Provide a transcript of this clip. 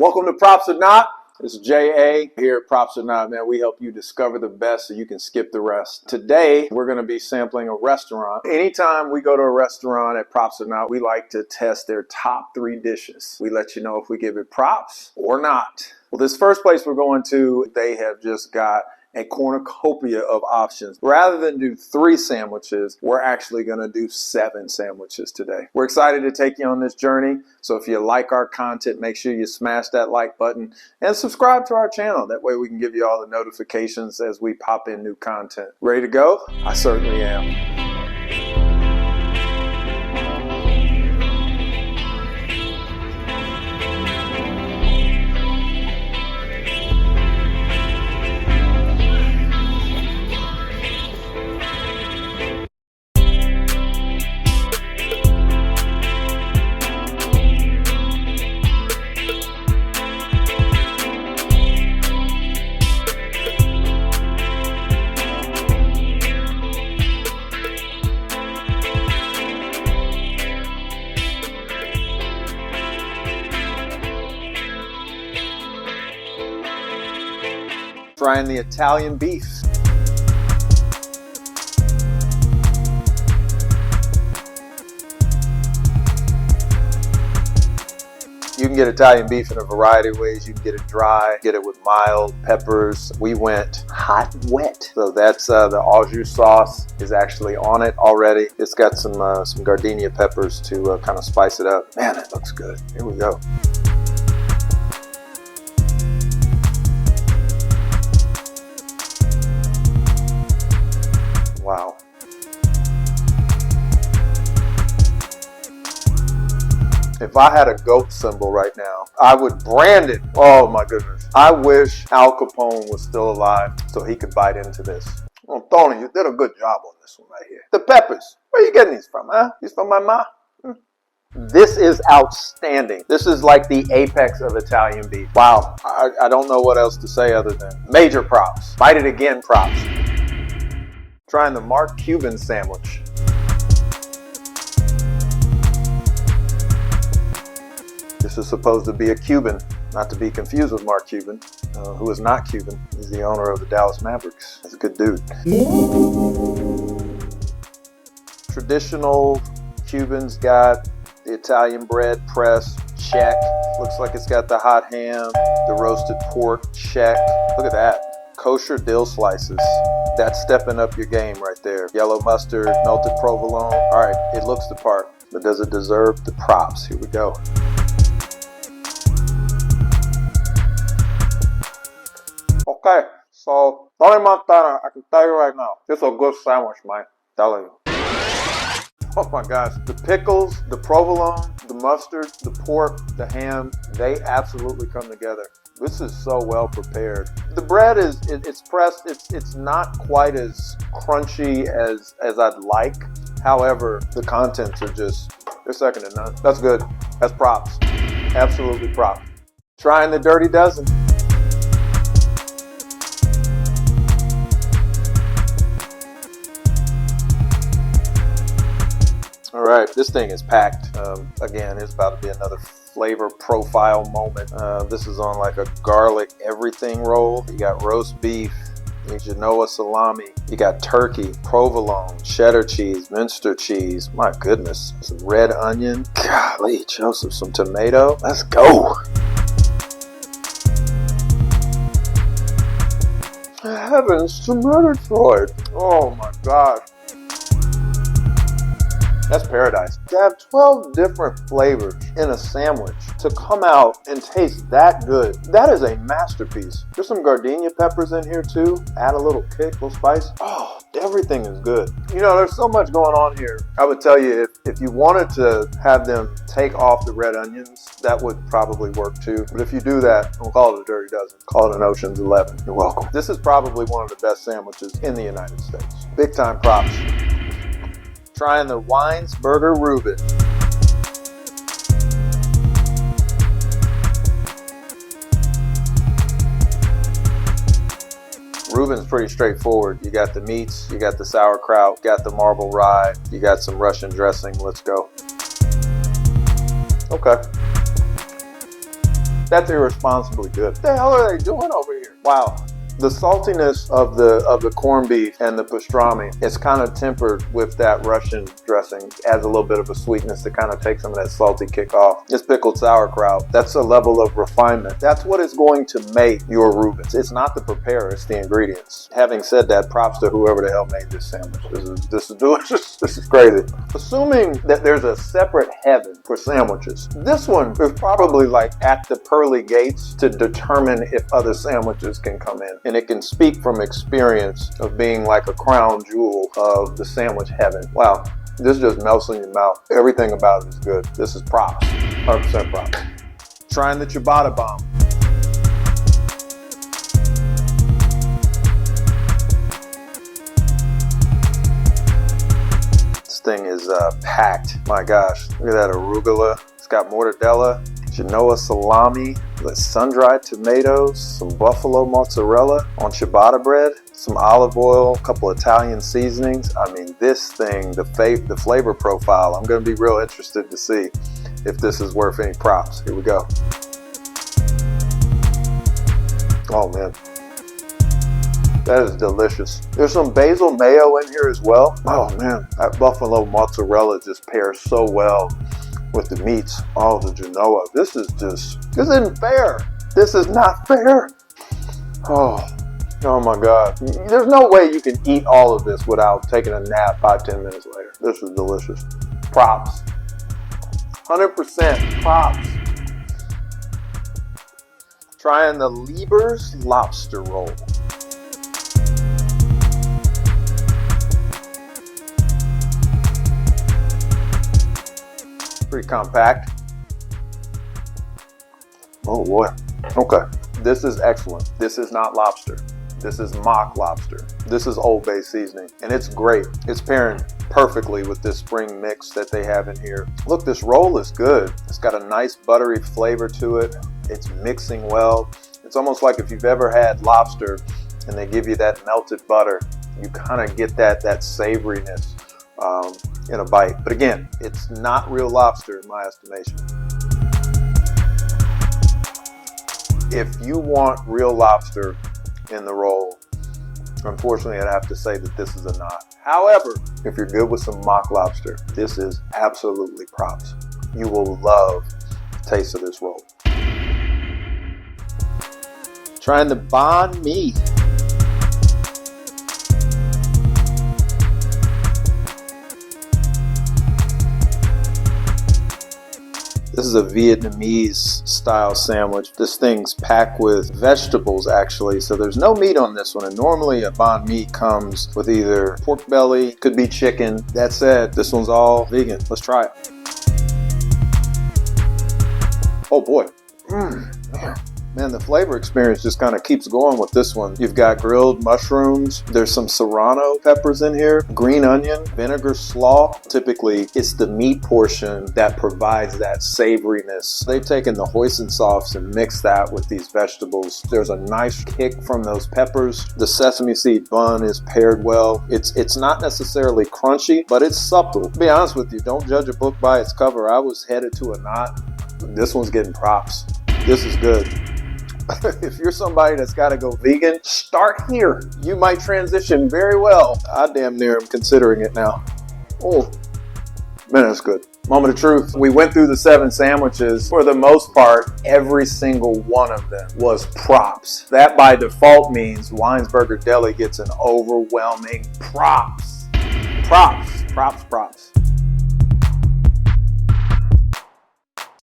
Welcome to Props or Not. This is J.A. here at Props or Not, man. We help you discover the best so you can skip the rest. Today, we're going to be sampling a restaurant. Anytime we go to a restaurant at Props or Not, we like to test their top 3 dishes. We let you know if we give it props or not. Well, this first place we're going to, they have just got a cornucopia of options. Rather than do 3 sandwiches, we're actually gonna do 7 sandwiches today. We're excited to take you on this journey. So if you like our content, make sure you smash that like button and subscribe to our channel. That way we can give you all the notifications as we pop in new content. Ready to go? I certainly am. Trying the Italian beef. You can get Italian beef in a variety of ways. You can get it dry, get it with mild peppers. We went hot wet. So that's the au jus sauce is actually on it already. It's got some gardenia peppers to kind of spice it up. Man, it looks good. Here we go. Wow. If I had a goat symbol right now, I would brand it. Oh my goodness. I wish Al Capone was still alive so he could bite into this. Oh, Tony, you did a good job on this one right here. The peppers, where are you getting these from, huh? These from my ma? This is outstanding. This is like the apex of Italian beef. Wow. I don't know what else to say other than major props. Bite it again props. Trying the Mark Cuban sandwich. This is supposed to be a Cuban, not to be confused with Mark Cuban, who is not Cuban. He's the owner of the Dallas Mavericks. He's a good dude. Traditional Cubans got the Italian bread press, check. Looks like it's got the hot ham, the roasted pork, check. Look at that. Kosher dill slices. That's stepping up your game right there. Yellow mustard, melted provolone. All right, it looks the part, but does it deserve the props? Here we go. Okay, so Tony Montana, I can tell you right now, this is a good sandwich, man. Telling you. Oh my gosh, the pickles, the provolone, the mustard, the pork, the ham, they absolutely come together. This is so well prepared. The bread is, it's pressed, it's not quite as crunchy as I'd like. However, the contents are just, they're second to none. That's good. That's props. Absolutely props. Trying the Dirty Dozen. All right, this thing is packed. Again, it's about to be another flavor profile moment. This is on like a garlic everything roll. You got roast beef, Genoa salami, you got turkey, provolone, cheddar cheese, Munster cheese. My goodness, some red onion. Golly, Joseph, some tomato. Let's go. Heavens to Murgatroyd. Oh my God. That's paradise. To have 12 different flavors in a sandwich to come out and taste that good, that is a masterpiece. There's some gardenia peppers in here too. Add a little kick, a little spice. Oh, everything is good. You know, there's so much going on here. I would tell you, if you wanted to have them take off the red onions, that would probably work too. But if you do that, don't call it a Dirty Dozen. Call it an Ocean's 11. You're welcome. This is probably one of the best sandwiches in the United States. Big time props. Trying the Weinberger Rueben. Reuben's pretty straightforward. You got the meats, you got the sauerkraut, you got the marble rye, you got some Russian dressing. Let's go. Okay. That's irresponsibly good. What the hell are they doing over here? Wow. The saltiness of the corned beef and the pastrami is kind of tempered with that Russian dressing. Adds a little bit of a sweetness to kind of take some of that salty kick off. It's pickled sauerkraut. That's a level of refinement. That's what is going to make your Reubens. It's not the preparer, it's the ingredients. Having said that, props to whoever the hell made this sandwich. This is delicious. This is crazy. Assuming that there's a separate heaven for sandwiches, this one is probably like at the pearly gates to determine if other sandwiches can come in. And it can speak from experience of being like a crown jewel of the sandwich heaven. Wow, this just melts in your mouth. Everything about it is good. This is props, 100% props. Trying the Ciabatta Bomb. This thing is packed. My gosh, look at that arugula. It's got mortadella, Genoa salami, sun-dried tomatoes, some buffalo mozzarella on ciabatta bread, some olive oil, a couple Italian seasonings. I mean, this thing, the flavor profile, I'm going to be real interested to see if this is worth any props. Here we go. Oh man, that is delicious. There's some basil mayo in here as well. Oh man, that buffalo mozzarella just pairs so well with the meats. Oh, the Genoa. This isn't fair. This is not fair. Oh my God. There's no way you can eat all of this without taking a nap 5-10 minutes later. This is delicious. Props. 100% props. Trying the Lieber's lobster roll. Pretty compact. Oh boy. Okay. This is excellent. This is not lobster. This is mock lobster. This is Old Bay seasoning, and it's great. It's pairing perfectly with this spring mix that they have in here. Look, this roll is good. It's got a nice buttery flavor to it. It's mixing well. It's almost like if you've ever had lobster and they give you that melted butter, you kind of get that savoriness in a bite. But again, it's not real lobster in my estimation. If you want real lobster in the roll, unfortunately I'd have to say that this is a not. However, if you're good with some mock lobster, this is absolutely props. You will love the taste of this roll. Trying the Bahn Mi. This is a Vietnamese style sandwich. This thing's packed with vegetables actually, so there's no meat on this one. And normally a Bahn Mi comes with either pork belly, could be chicken. That said, this one's all vegan. Let's try it. Oh boy. Man, the flavor experience just kind of keeps going with this one. You've got grilled mushrooms. There's some serrano peppers in here, green onion, vinegar slaw. Typically, it's the meat portion that provides that savoriness. They've taken the hoisin sauce and mixed that with these vegetables. There's a nice kick from those peppers. The sesame seed bun is paired well. It's not necessarily crunchy, but it's subtle. To be honest with you, don't judge a book by its cover. I was headed to a knot. This one's getting props. This is good. If you're somebody that's got to go vegan, start here. You might transition very well. I damn near am considering it now. Oh, man, that's good. Moment of truth. We went through the 7 sandwiches. For the most part, every single one of them was props. That by default means Weinberger Deli gets an overwhelming props. Props, props, props.